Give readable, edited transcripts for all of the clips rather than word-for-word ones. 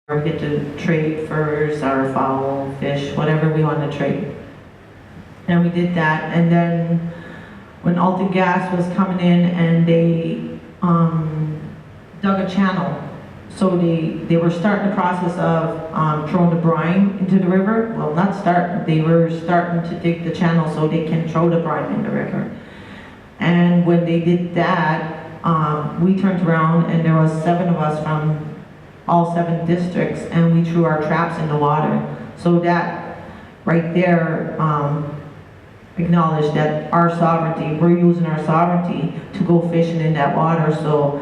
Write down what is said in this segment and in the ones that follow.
We get to trade furs, our fowl, fish, whatever we want to trade. And we did that, and then when Alton Gas was coming in and they dug a channel, so they were starting the process of throwing the brine into the river. Well, not starting, they were starting to dig the channel so they can throw the brine in the river. And when they did that, we turned around and there was 7 of us from all 7 districts, and we threw our traps in the water. So that right there acknowledged that our sovereignty, we're using our sovereignty to go fishing in that water, so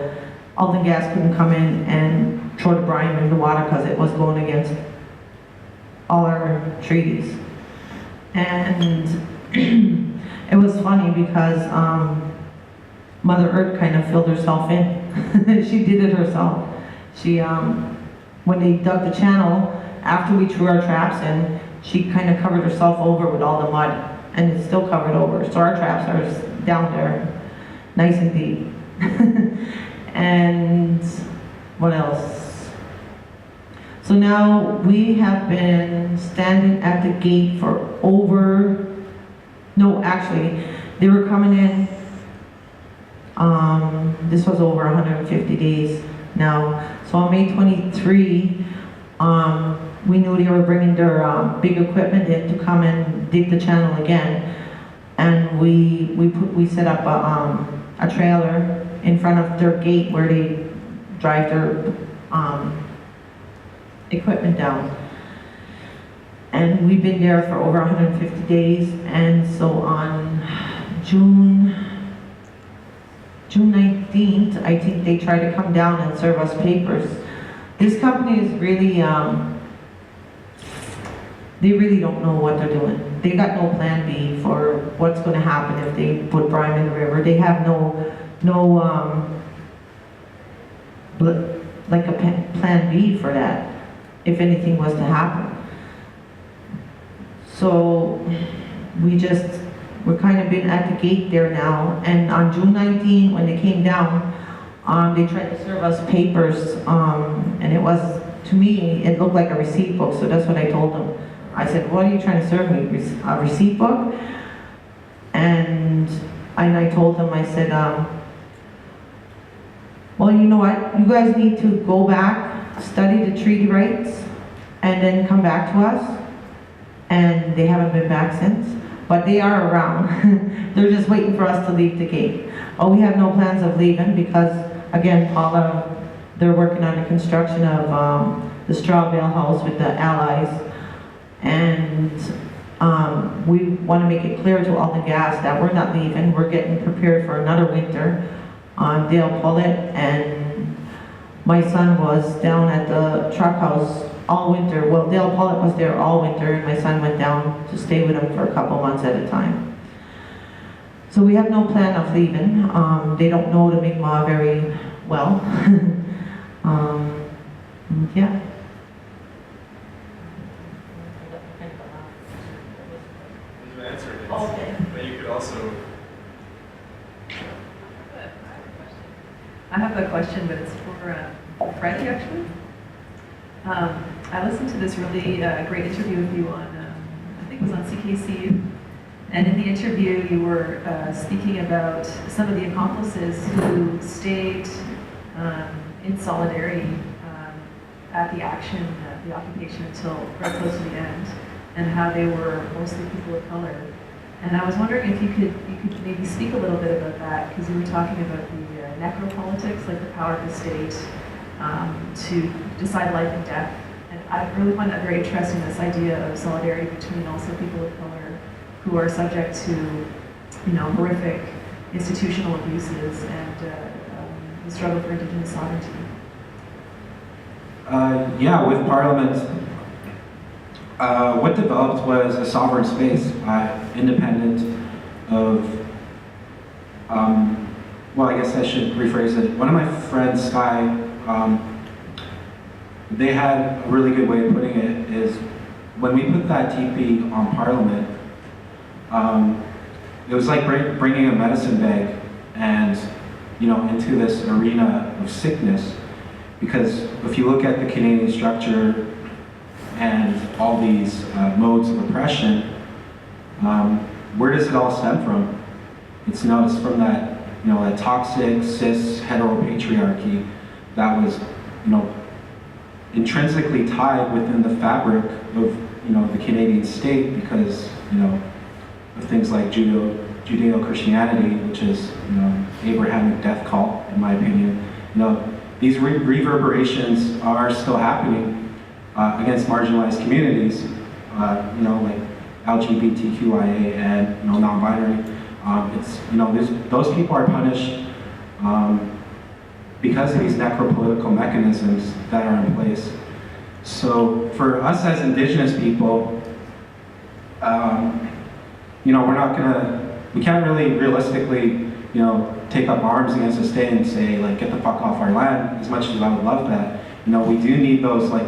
Alton Gas couldn't come in and throw the brine in the water because it was going against all our treaties. And it was funny because Mother Earth kind of filled herself in. She did it herself. She, when they dug the channel, after we threw our traps in, she kind of covered herself over with all the mud, and it's still covered over. So our traps are down there, nice and deep. And what else? So now we have been standing at the gate for they were coming in, this was over 150 days now. So on May 23, we knew they were bringing their big equipment in to come and dig the channel again. And we set up a trailer in front of their gate where they drive their equipment down. And we've been there for over 150 days, and so on June 19th, I think they tried to come down and serve us papers. This company is really, they really don't know what they're doing. They got no plan B for what's going to happen if they put brine in the river. They have like a plan B for that, if anything was to happen. So we're kind of been at the gate there now, and on June 19, when they came down, they tried to serve us papers, and it was, to me, it looked like a receipt book, so that's what I told them. I said, what are you trying to serve me, a receipt book? And I told them, I said, well, you know what, you guys need to go back, study the treaty rights, and then come back to us. And they haven't been back since, but they are around. They're just waiting for us to leave the gate. Oh, we have no plans of leaving because, again, Paula, they're working on the construction of the straw bale house with the allies, and we want to make it clear to Alton Gas that we're not leaving. We're getting prepared for another winter. Dale Pullet and my son was down at the truck house all winter. Well, Dale Pullet was there all winter, and my son went down to stay with him for a couple months at a time. So we have no plan of leaving. They don't know the Mi'kmaq very well. Yeah. You answered it, Okay. but you could also... I have a question, but it's for Freddy, actually. I listened to this really great interview with you on, I think it was on CKCU, and in the interview you were speaking about some of the accomplices who stayed in solidarity at the action, the occupation until very close to the end, and how they were mostly people of color. And I was wondering if you could maybe speak a little bit about that, because you were talking about the necropolitics, like the power of the state to decide life and death. And I really find that very interesting, this idea of solidarity between also people of color who are subject to, horrific institutional abuses and the struggle for Indigenous sovereignty. Yeah, with Parliament, what developed was a sovereign space, independent of, well, I guess I should rephrase it. One of my friends, Sky, they had a really good way of putting it, is when we put that teepee on Parliament, it was like bringing a medicine bag and, into this arena of sickness, Because if you look at the Canadian structure and all these modes of oppression, where does it all stem from? It's from that that toxic cis heteropatriarchy that was intrinsically tied within the fabric of the Canadian state because of things like Judeo-Christianity, which is Abrahamic death cult, in my opinion. These reverberations are still happening against marginalized communities, like LGBTQIA and non-binary. Those people are punished because of these necropolitical mechanisms that are in place. So for us as Indigenous people, we can't really realistically, take up arms against the state and say, like, get the fuck off our land, as much as I would love that. We do need those, like,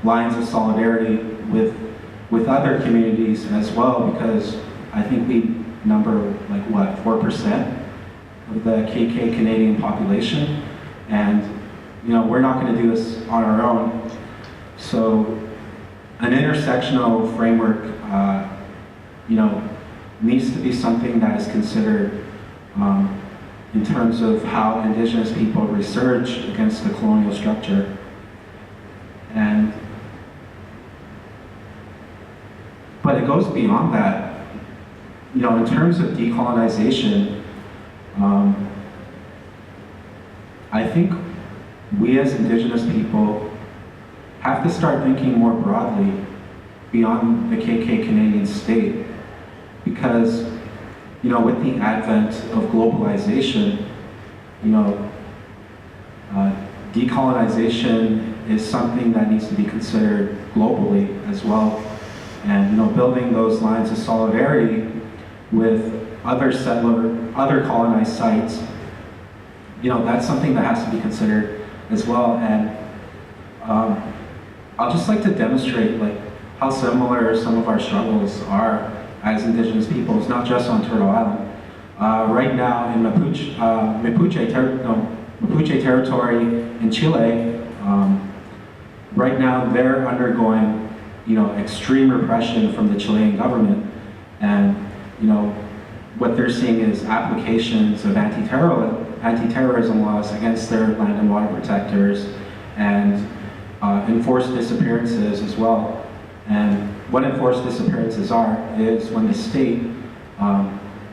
lines of solidarity with other communities as well, because I think we number, like, 4% of the KK Canadian population, and, we're not gonna do this on our own. So, an intersectional framework, needs to be something that is considered in terms of how Indigenous people resurge against the colonial structure. But it goes beyond that. In terms of decolonization, I think we as Indigenous people have to start thinking more broadly beyond the KK Canadian state. Because, with the advent of globalization, decolonization is something that needs to be considered globally as well. And, building those lines of solidarity with other colonized sites, that's something that has to be considered as well. And I'll just like to demonstrate, like, how similar some of our struggles are as Indigenous peoples, not just on Turtle Island. Right now in Mapuche territory in Chile, right now they're undergoing, extreme repression from the Chilean government, and what they're seeing is applications of anti-terrorism laws against their land and water protectors, and enforced disappearances as well. And what enforced disappearances are is when the state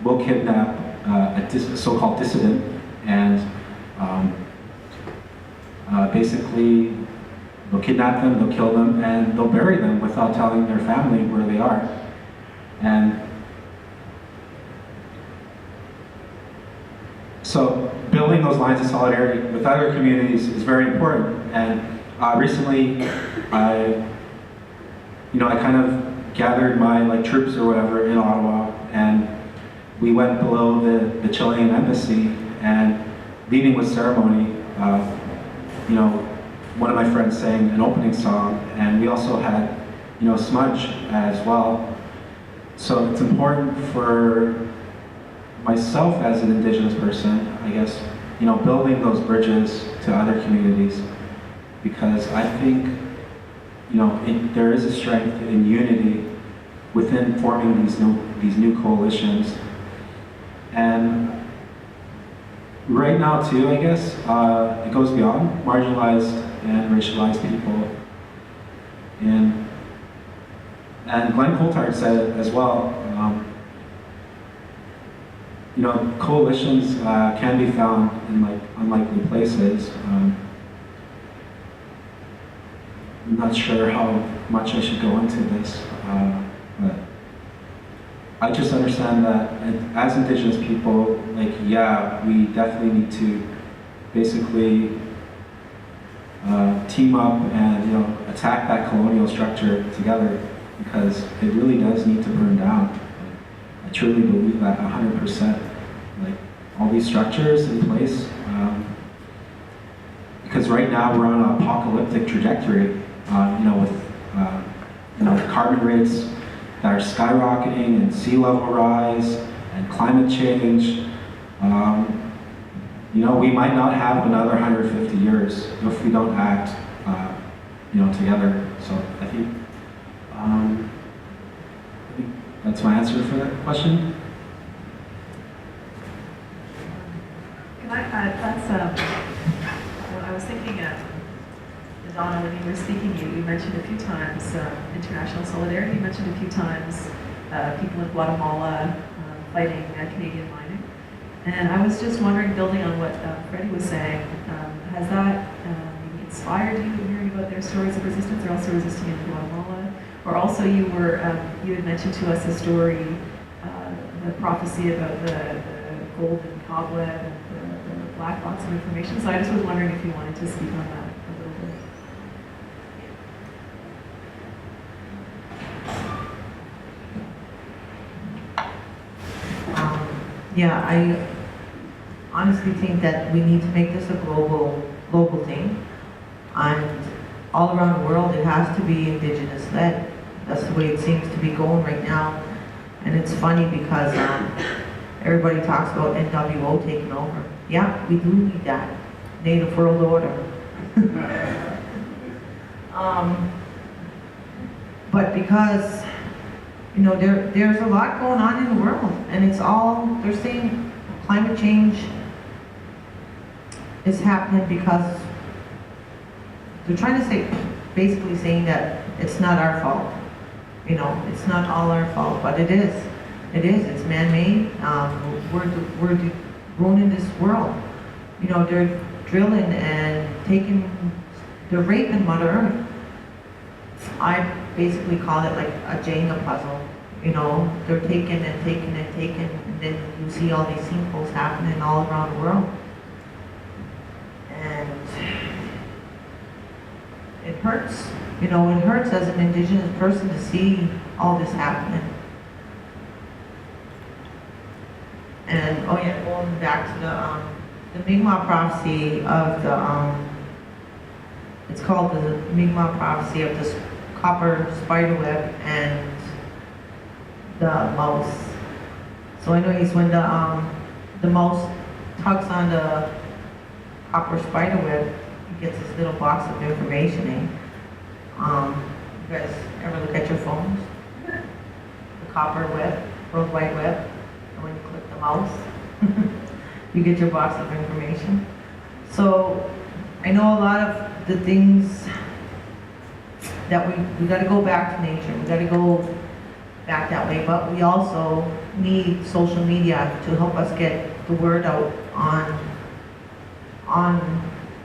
will kidnap a so-called dissident and basically they'll kidnap them, they'll kill them, and they'll bury them without telling their family where they are. And so building those lines of solidarity with other communities is very important. And recently, I kind of gathered my troops or whatever in Ottawa, and we went below the Chilean embassy, and leading with ceremony, one of my friends sang an opening song, and we also had, smudge as well. So it's important for myself as an Indigenous person, I guess, building those bridges to other communities, because I think there is a strength in unity within forming these new coalitions. And right now too, I guess, it goes beyond marginalized and racialized people. And Glenn Coulthard said it as well, coalitions can be found in unlikely places. I'm not sure how much I should go into this, but I just understand that as Indigenous people, we definitely need to basically team up and attack that colonial structure together, because it really does need to burn down. I truly believe that 100%. All these structures in place, because right now we're on an apocalyptic trajectory. With carbon rates that are skyrocketing, and sea level rise, and climate change. you know, we might not have another 150 years if we don't act, you know, together. So I think that's my answer for that question. Can that's, well, I was thinking, Madonna, when you were speaking, you mentioned a few times international solidarity. You mentioned a few times people in Guatemala fighting Canadian mining. And I was just wondering, building on what Freddy was saying, has that maybe inspired you in hearing about their stories of resistance? They're also resisting in Guatemala. Or also you had mentioned to us a story, the prophecy about the golden cobweb and the black box of information. So I just was wondering if you wanted to speak on that a little bit. Yeah, I honestly think that we need to make this a global thing. And all around the world, it has to be indigenous led. That's the way it seems to be going right now. And it's funny because everybody talks about NWO taking over. Yeah, we do need that. Native World Order. But because, you know, there's a lot going on in the world, and it's all, they're saying climate change is happening because they're trying to say, basically saying that it's not our fault. You know, it's not all our fault, but it is. It is, it's man-made. We're ruining this world. You know, they're drilling and they're raping Mother Earth. I basically call it like a Jenga puzzle. You know, they're taking and taking and taking, and then you see all these sinkholes happening all around the world. And it hurts. You know, it hurts as an Indigenous person to see all this happening. And, oh yeah, going back to the Mi'kmaq prophecy of it's called the Mi'kmaq prophecy of this copper spiderweb and the mouse. So anyways, when the mouse tugs on the copper spiderweb, he gets this little box of information in. You guys ever look at your phones? The copper web, World Wide Web, and when you click the mouse, you get your box of information. So I know a lot of the things that we got to go back to nature. We got to go back that way, but we also need social media to help us get the word out on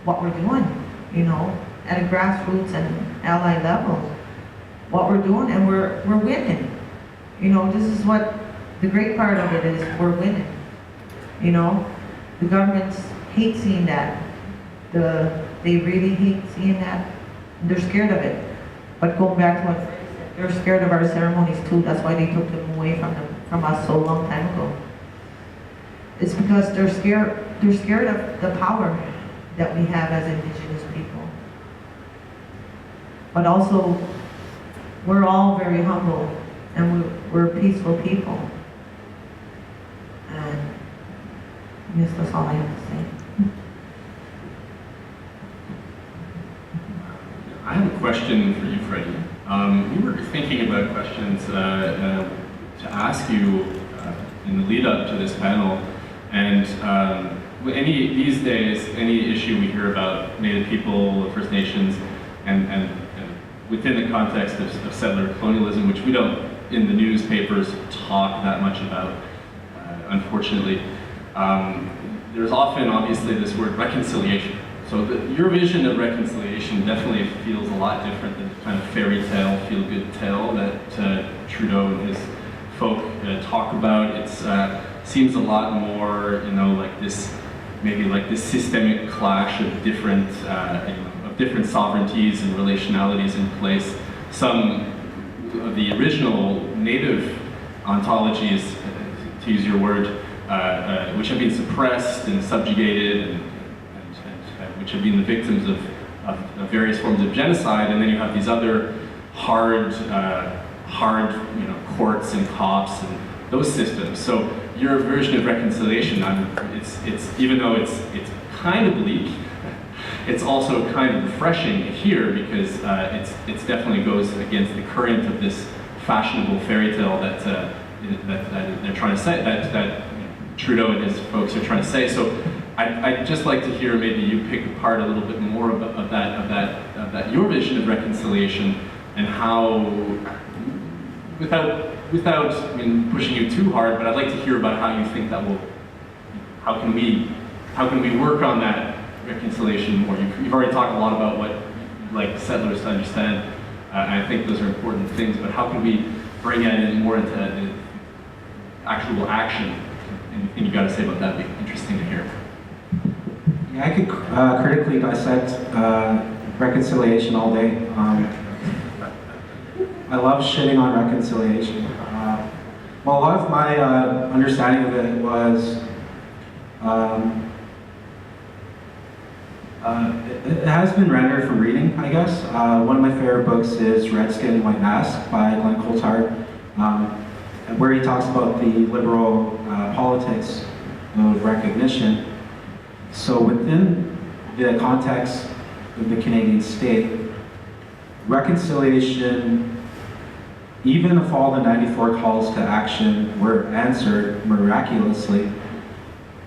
what we're doing, you know, at a grassroots and ally level, what we're doing, and we're winning. You know, this is what the great part of it is, we're winning. You know, the governments hate seeing that. They really hate seeing that. They're scared of it. But going back to what Freddy said, they're scared of our ceremonies too. That's why they took them away from us so long time ago. It's because they're scared of the power that we have as Indigenous people. But also, we're all very humble, and we're peaceful people. And I guess that's all I have to say. I have a question for you, Freddy. We were thinking about questions to ask you in the lead up to this panel, and these days, any issue we hear about Native people, First Nations, and within the context of settler colonialism, which we don't in the newspapers talk that much about, unfortunately, there's often obviously this word reconciliation. So your vision of reconciliation definitely feels a lot different than the kind of fairy tale, feel-good tale that Trudeau and his folk talk about. It seems a lot more, you know, like this, maybe like this systemic clash of different, different sovereignties and relationalities in place. Some of the original native ontologies, to use your word, which have been suppressed and subjugated and which have been the victims of various forms of genocide, and then you have these other hard, courts and cops and those systems. So your version of reconciliation, it's even though it's kind of bleak, it's also kind of refreshing here because it's definitely goes against the current of this fashionable fairy tale that they're trying to say, that Trudeau and his folks are trying to say. So I'd just like to hear maybe you pick apart a little bit more of that your vision of reconciliation and how, without I mean, pushing you too hard, but I'd like to hear about how you think that will, how can we work on that reconciliation more? You've already talked a lot about what you'd like settlers to understand, and I think those are important things, but how can we bring that in more into actual action? Anything you got to say about that would be interesting to hear. Yeah, I could critically dissect reconciliation all day. I love shitting on reconciliation. Well, a lot of my understanding of it was it has been rendered from reading, I guess. One of my favorite books is Red Skin, White Mask by Glenn Coulthard, where he talks about the liberal politics of recognition. So within the context of the Canadian state, reconciliation, even if all the 94 calls to action were answered miraculously,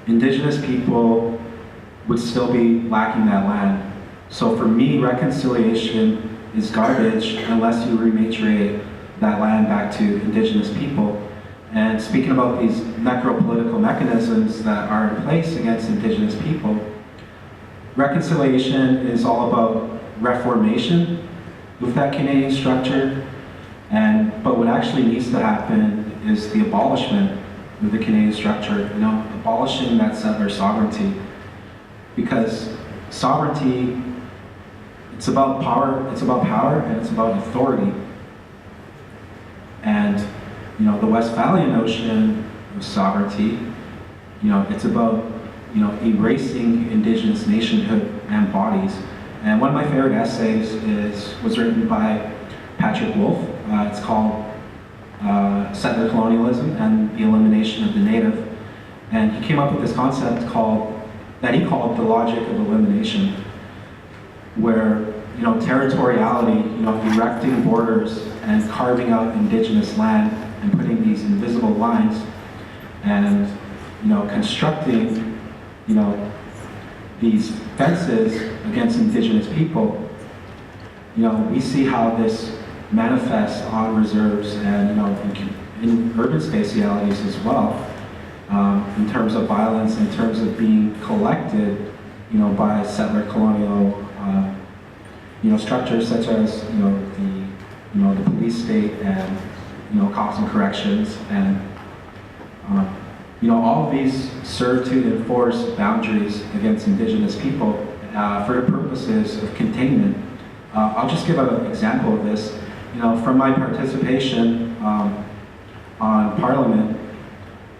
Indigenous people would still be lacking that land. So for me, reconciliation is garbage unless you repatriate that land back to Indigenous people. And speaking about these necropolitical mechanisms that are in place against Indigenous people, reconciliation is all about reformation with that Canadian structure. But what actually needs to happen is the abolishment of the Canadian structure, abolishing that settler sovereignty. Because sovereignty, it's about power and it's about authority. And the Westphalian notion of sovereignty, it's about erasing Indigenous nationhood and bodies. And one of my favorite essays was written by Patrick Wolf. It's called Settler Colonialism and the Elimination of the Native. And he came up with this concept that he called the logic of elimination, where territoriality, erecting borders and carving out Indigenous land and putting these invisible lines and constructing these fences against Indigenous people. We see how this manifests on reserves and in urban spatialities as well, in terms of violence, in terms of being collected by settler colonial structures such as the police state and cops and corrections, and all of these serve to enforce boundaries against Indigenous people for the purposes of containment. I'll just give an example of this. From my participation on Parliament,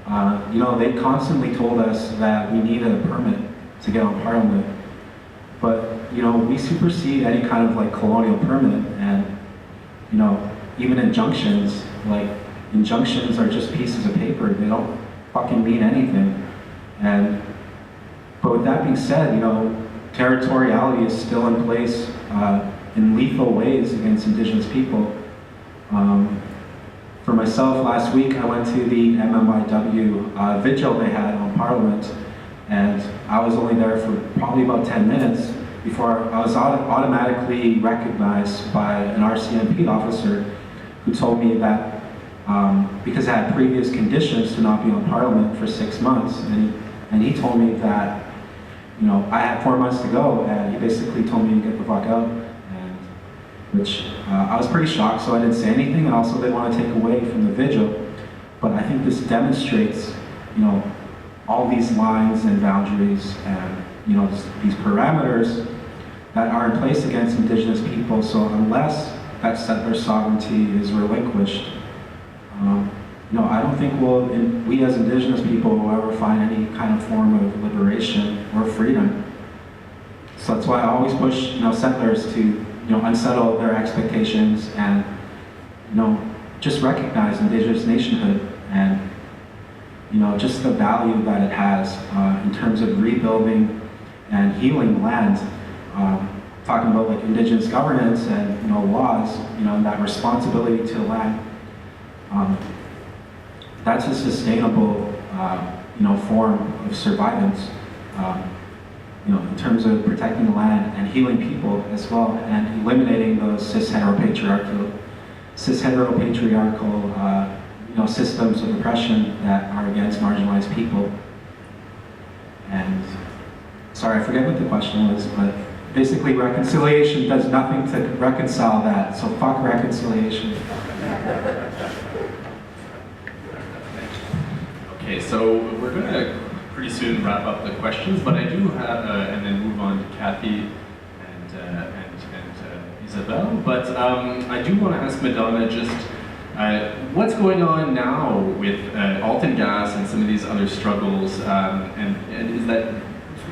they constantly told us that we needed a permit to get on Parliament. But, we supersede any kind of colonial permit, and, even injunctions, injunctions are just pieces of paper. They don't fucking mean anything. But with that being said, territoriality is still in place in lethal ways against Indigenous people. For myself, last week I went to the MMIW vigil they had on Parliament, and I was only there for probably about 10 minutes before I was automatically recognized by an RCMP officer who told me that because I had previous conditions to not be on Parliament for 6 months, and he told me that I had 4 months to go, and he basically told me to get the fuck out. Which I was pretty shocked, so I didn't say anything, and also didn't want to take away from the vigil. But I think this demonstrates, all these lines and boundaries and, these parameters that are in place against Indigenous people. So unless that settler sovereignty is relinquished, I don't think we as Indigenous people will ever find any kind of form of liberation or freedom. So that's why I always push, settlers to unsettle their expectations and, just recognize Indigenous nationhood and, just the value that it has in terms of rebuilding and healing land. Talking about like indigenous governance and laws, and that responsibility to land. That's a sustainable, form of survivance. In terms of protecting the land and healing people as well, and eliminating those cis-heteropatriarchal, systems of oppression that are against marginalized people. And sorry, I forget what the question was, but basically reconciliation does nothing to reconcile that, so fuck reconciliation. Okay, so we're going to pretty soon wrap up the questions, but I do have, and then move on to Kathy and Isabel. But I do want to ask Madonna just what's going on now with Alton Gas and some of these other struggles, and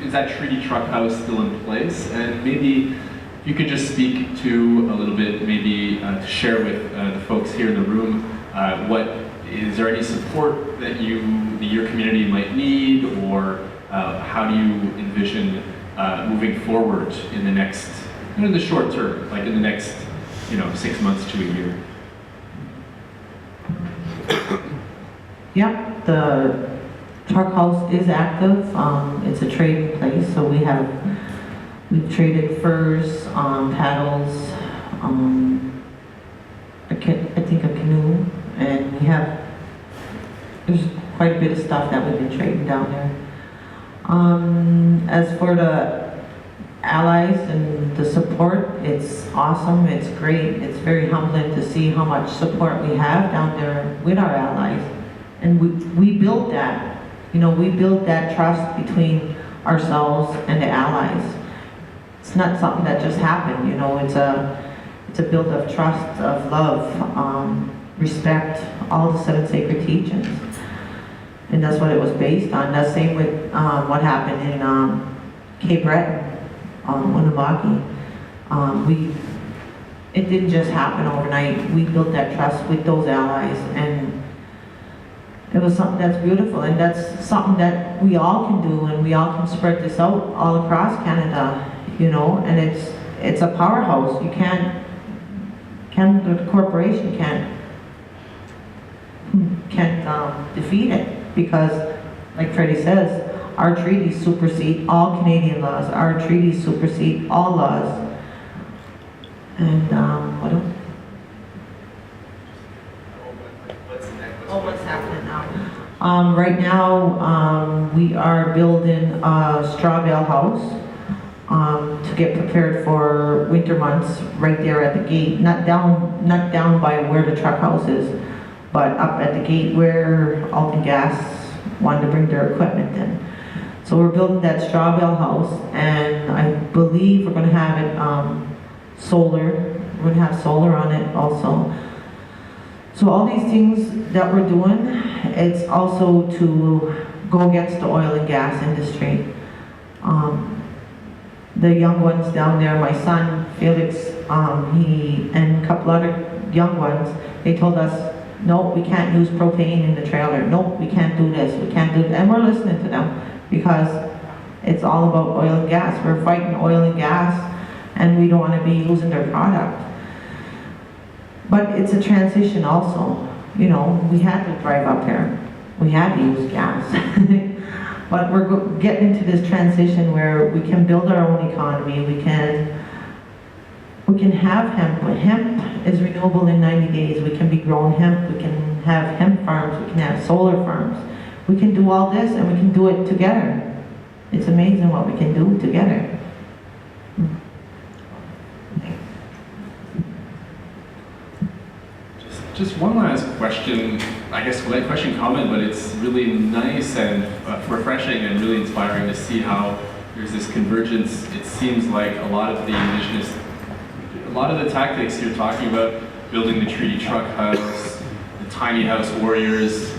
is that treaty truck house still in place? And maybe you could just speak to a little bit, maybe to share with the folks here in the room, is there any support that your community might need, or how do you envision moving forward in the next, in the short term, like in the next, 6 months to a year? Yeah, the truck house is active. It's a trading place, so we've traded furs, paddles, I think a canoe, and there's quite a bit of stuff that we've been trading down there. As for the allies and the support, it's awesome, it's great, it's very humbling to see how much support we have down there with our allies. And we built that, we built that trust between ourselves and the allies. It's not something that just happened, it's a build of trust, of love, respect, all the 7 sacred teachings. And that's what it was based on. The same with what happened in Cape Breton, Winnemucca. It didn't just happen overnight. We built that trust with those allies, and it was something that's beautiful, and that's something that we all can do, and we all can spread this out all across Canada, and it's a powerhouse. The corporation can't defeat it, because like Freddy says, our treaties supersede all Canadian laws, our treaties supersede all laws. And what else? What's happening now? Right now, we are building a straw bale house to get prepared for winter months right there at the gate, not down by where the truck house is, but up at the gate where Alton Gas wanted to bring their equipment in. So we're building that straw bale house, and I believe we're going to have it solar. We're going to have solar on it also. So all these things that we're doing, it's also to go against the oil and gas industry. The young ones down there, my son Felix, he and a couple other young ones, they told us, no, we can't use propane in the trailer. No, we can't do this, we can't do that. And we're listening to them, because it's all about oil and gas. We're fighting oil and gas, and we don't want to be using their product. But it's a transition also. We had to drive up here. We had to use gas. But we're getting into this transition where we can build our own economy. We can have hemp. Hemp is renewable in 90 days. We can be growing hemp. We can have hemp farms. We can have solar farms. We can do all this, and we can do it together. It's amazing what we can do together. Just one last question, I guess comment, but it's really nice and refreshing and really inspiring to see how there's this convergence. It seems like a lot of the tactics you're talking about, building the treaty truck house, the tiny house warriors,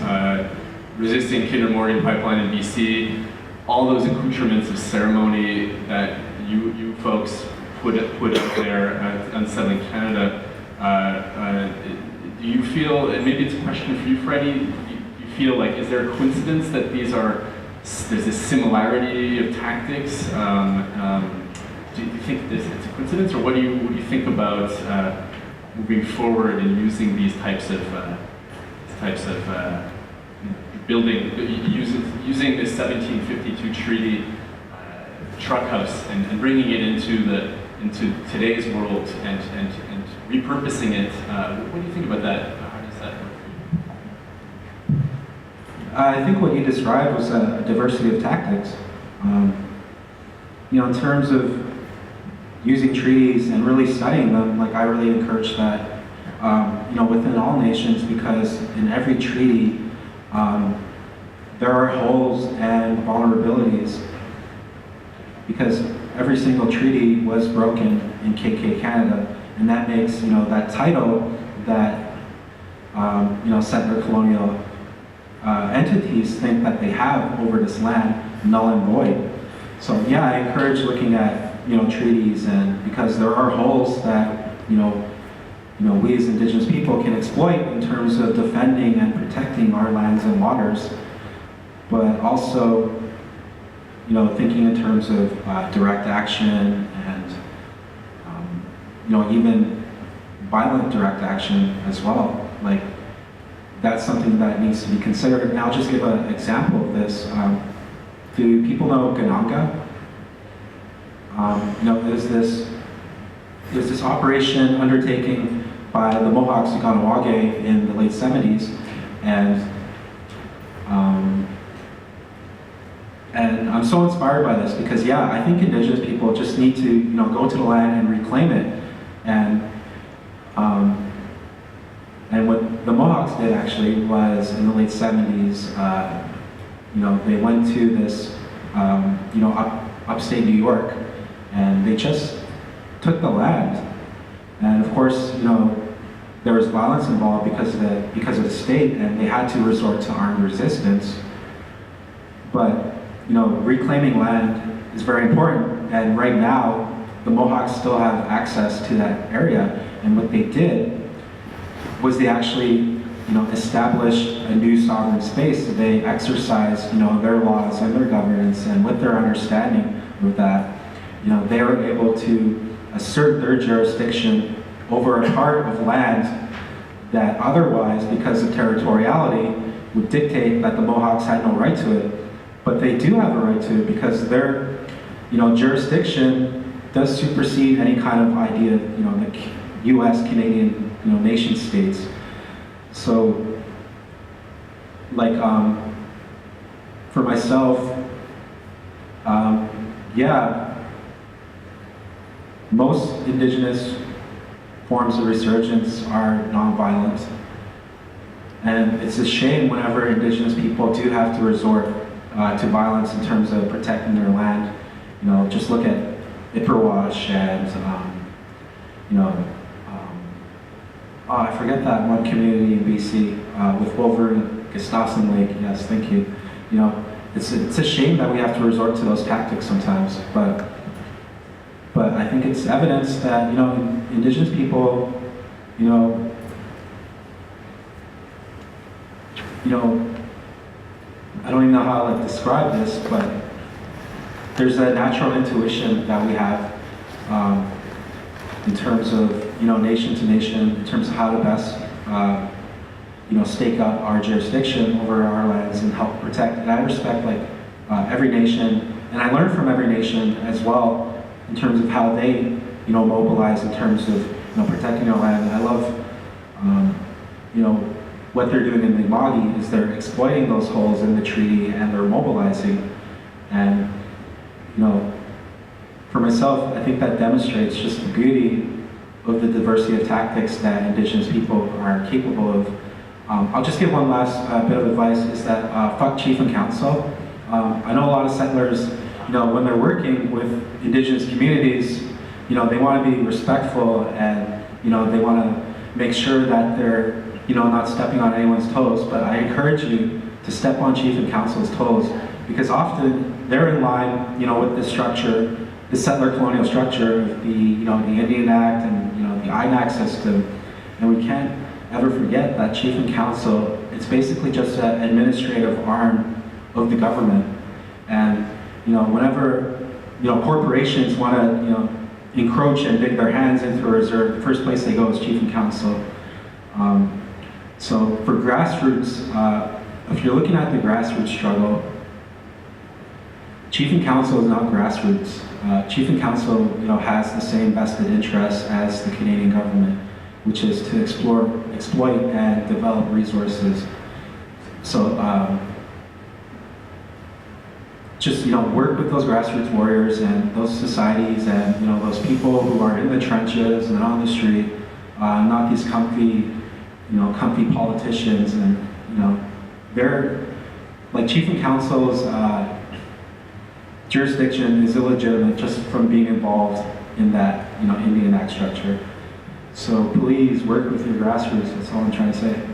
resisting Kinder Morgan pipeline in BC, all those accoutrements of ceremony that you folks put out there at Unsettling Canada. Do you feel, and maybe it's a question for you, Freddy, do you feel like, is there a coincidence that there's this similarity of tactics? Do you think it's a coincidence, or what do you think about moving forward and using these types of building, using this 1752 treaty truck house and bringing it into today's world and repurposing it? What do you think about that? How does that work for you? I think what you described was a diversity of tactics. In terms of using treaties and really studying them, like I really encourage that, within all nations, because in every treaty, there are holes and vulnerabilities, because every single treaty was broken in KK Canada, and that makes, that title that, settler colonial entities think that they have over this land null and void. So yeah, I encourage looking at, treaties, and because there are holes that, we as Indigenous people can exploit in terms of defending and protecting our lands and waters, but also, thinking in terms of direct action and, even violent direct action as well. Like, that's something that needs to be considered. And I'll just give an example of this. Do people know Gananga? There's this operation undertaken by the Mohawks of Ganawage in the late 70s, and I'm so inspired by this because, yeah, I think Indigenous people just need to, go to the land and reclaim it. And what the Mohawks did actually was in the late 70s, they went to this, upstate New York, and they just took the land. And of course, there was violence involved because of the state, and they had to resort to armed resistance. But reclaiming land is very important, and right now the Mohawks still have access to that area. And what they did was they actually, established a new sovereign space. They exercised, their laws and their governance, and with their understanding of that, they were able to assert their jurisdiction over a part of land that otherwise, because of territoriality, would dictate that the Mohawks had no right to it. But they do have a right to it because their, jurisdiction does supersede any kind of idea of, the U.S., Canadian, nation states. So, like, for myself, yeah, most Indigenous forms of resurgence are nonviolent. And it's a shame whenever Indigenous people do have to resort to violence in terms of protecting their land. Just look at Ipperwash and, I forget that one community in BC with Wolverine, Gustafson Lake. Yes, thank you. It's a shame that we have to resort to those tactics sometimes, but I think it's evidence that Indigenous people, I don't even know how to describe this, but there's a natural intuition that we have in terms of nation to nation, in terms of how to best stake out our jurisdiction over our lands and help protect. And I respect every nation, and I learn from every nation as well in terms of how they mobilize in terms of protecting our land. And I love what they're doing in the Mi'kmaq is they're exploiting those holes in the treaty and they're mobilizing. And for myself, I think that demonstrates just the beauty of the diversity of tactics that Indigenous people are capable of. I'll just give one last bit of advice, is that fuck chief and council. I know a lot of settlers, when they're working with Indigenous communities, they want to be respectful and, they want to make sure that they're, not stepping on anyone's toes, but I encourage you to step on chief and council's toes, because often they're in line, with the structure, the settler colonial structure of the, the Indian Act and, the INAC system, and we can't ever forget that chief and council, it's basically just an administrative arm of the government. And, whenever, corporations want to, encroach and dig their hands into a reserve, the first place they go is chief and council. So for grassroots, if you're looking at the grassroots struggle, chief and council is not grassroots. Chief and council, has the same vested interests as the Canadian government, which is to exploit and develop resources. So just work with those grassroots warriors and those societies and those people who are in the trenches and on the street, not these comfy politicians. And they're like chief and council's jurisdiction is illegitimate just from being involved in that Indian Act structure. So please work with your grassroots. That's all I'm trying to say.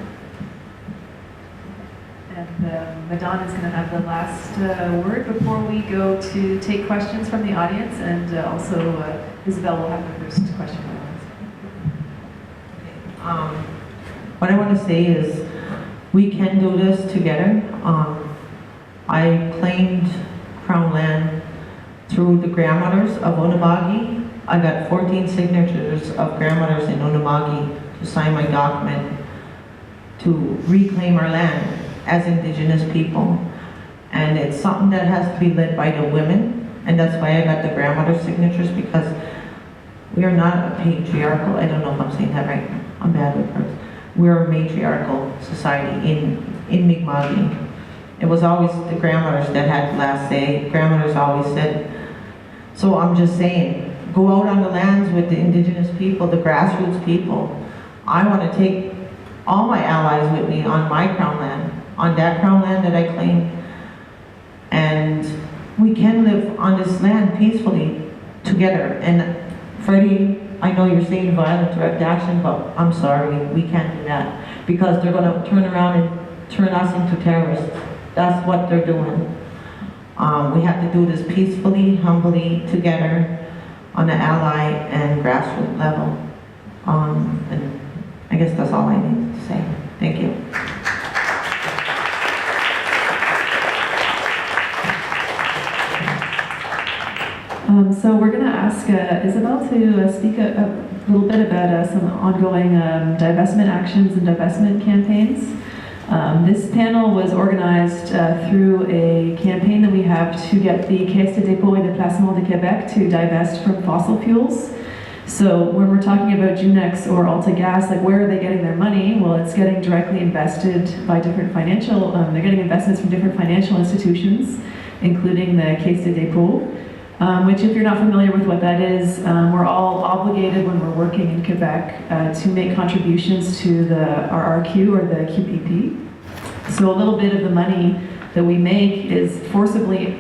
And Madonna is going to have the last word before we go to take questions from the audience, and also Isabel will have the first question. What I want to say is we can do this together. I claimed Crown land through the grandmothers of Unamagi. I got 14 signatures of grandmothers in Unamagi to sign my document to reclaim our land as Indigenous people. And it's something that has to be led by the women, and that's why I got the grandmother signatures, because we are not a patriarchal, I don't know if I'm saying that right, I'm bad with words. We're a matriarchal society in Mi'kma'ki. It was always the grandmothers that had the last say. Grandmothers always said. So I'm just saying, go out on the lands with the Indigenous people, the grassroots people. I want to take all my allies with me on my Crown land, on that Crown land that I claim. And we can live on this land peacefully together. And Freddy, I know you're saying violent direct action, but I'm sorry, we can't do that. Because they're going to turn around and turn us into terrorists. That's what they're doing. We have to do this peacefully, humbly, together, on the ally and grassroots level. And I guess that's all I need to say. Thank you. So we're going to ask Isabel to speak a little bit about some ongoing divestment actions and divestment campaigns. This panel was organized through a campaign that we have to get the Caisse de dépôt et de placement de Québec to divest from fossil fuels. So when we're talking about Junex or AltaGas, like where are they getting their money? Well, it's getting directly invested by different financial, they're getting investments from different financial institutions, including the Caisse de dépôt. Which, if you're not familiar with what that is, we're all obligated when we're working in Quebec to make contributions to the RRQ or the QPP. So a little bit of the money that we make is forcibly,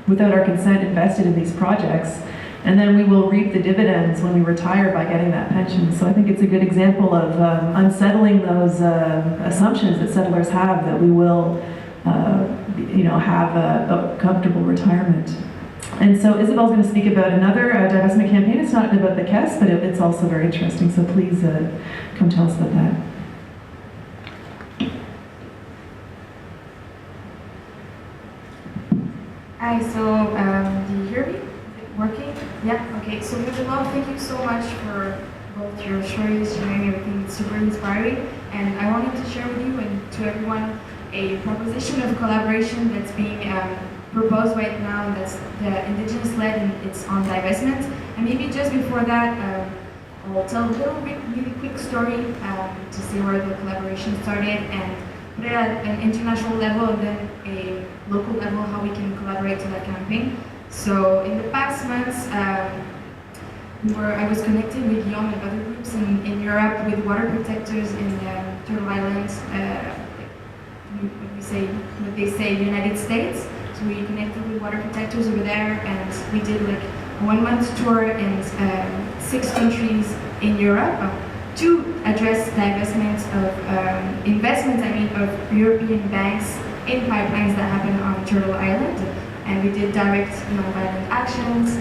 without our consent, invested in these projects, and then we will reap the dividends when we retire by getting that pension. So I think it's a good example of unsettling those assumptions that settlers have that we will, have a comfortable retirement. And so Isabel's going to speak about another divestment campaign. It's not about the Caisse, but it's also very interesting. So please come tell us about that. Hi, so do you hear me? Is it working? Yeah, okay. So Isabel, thank you so much for both your stories, sharing everything. It's super inspiring. And I wanted to share with you and to everyone a proposition of collaboration that's being proposed right now, and that's the Indigenous-led, and it's on divestment. And maybe just before that, I'll tell a really quick story to see where the collaboration started, and put it at an international level and then a local level, how we can collaborate to that campaign. So in the past months, I was connecting with Young and other groups in Europe with water protectors in Turtle Islands, what they say, United States. So we connected with water protectors over there, and we did like a 1-month tour in 6 countries in Europe to address divestment of investments, of European banks in pipelines that happen on Turtle Island. And we did direct nonviolent actions.